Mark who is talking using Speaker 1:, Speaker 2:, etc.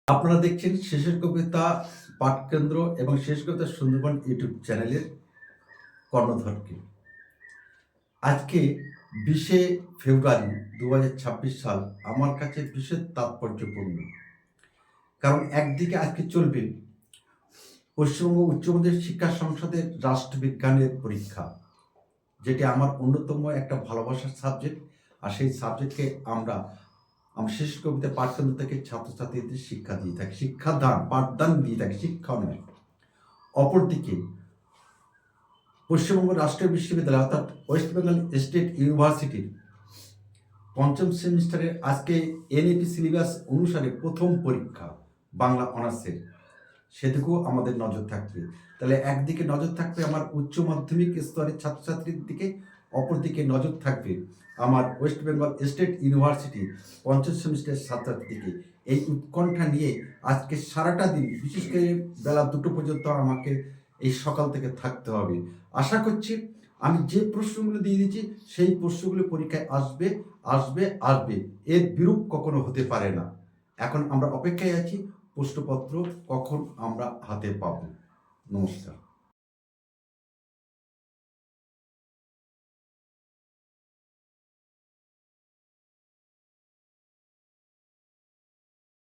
Speaker 1: আপনারা দেখছেন শেষের কবিতা পাঠকেন্দ্র এবং শেষ কবিতা সুন্দরবন ইউটিউব চ্যানেলের কর্ণধরকে। আজকে 20শে ফেব্রুয়ারি 2026 সাল আমার কাছে বিশেষ তাৎপর্যপূর্ণ। কারণ একদিকে আজকে চলবে পশ্চিমবঙ্গ উচ্চ মাধ্যমিক শিক্ষা সংসদের রাষ্ট্রবিজ্ঞানের পরীক্ষা, যেটি আমার অন্যতম একটা ভালোবাসার সাবজেক্ট। আর সেই সাবজেক্টকে আমরা শেষ কবিতা পাঠকেন্দ্র থেকে ছাত্রছাত্রীদের শিক্ষা দিয়ে থাকি, শিক্ষাদান পাঠদান দিয়ে থাকি, শিক্ষা নয়। অপরদিকে পশ্চিমবঙ্গ রাষ্ট্রীয় বিশ্ববিদ্যালয় অর্থাৎ ওয়েস্ট বেঙ্গল স্টেট ইউনিভার্সিটির পঞ্চম সেমিস্টারের আজকে এনইপি সিলেবাস অনুসারে প্রথম পরীক্ষা বাংলা অনার্সের, সেদিকেও আমাদের নজর থাকবে। তাহলে একদিকে নজর থাকবে আমার উচ্চ মাধ্যমিক স্তরের ছাত্রছাত্রীর দিকে, অপরদিকে নজর থাকবে আমার ওয়েস্ট বেঙ্গল স্টেট ইউনিভার্সিটির পঞ্চম সেমিস্টারের ছাত্রছাত্রীর দিকে। এই উৎকণ্ঠা নিয়ে আজকে সারাটা দিন, বিশেষ করে বেলা 2টো পর্যন্ত আমাকে এই সকাল থেকে থাকতে হবে। আশা করছি আমি যে প্রশ্নগুলো দিয়ে দিচ্ছি সেই প্রশ্নগুলো পরীক্ষায় আসবে আসবে আসবে, এর বিরূপ কখনো হতে পারে না। এখন আমরা অপেক্ষায় আছি প্রশ্নপত্র কখন আমরা হাতে পাব। নমস্কার।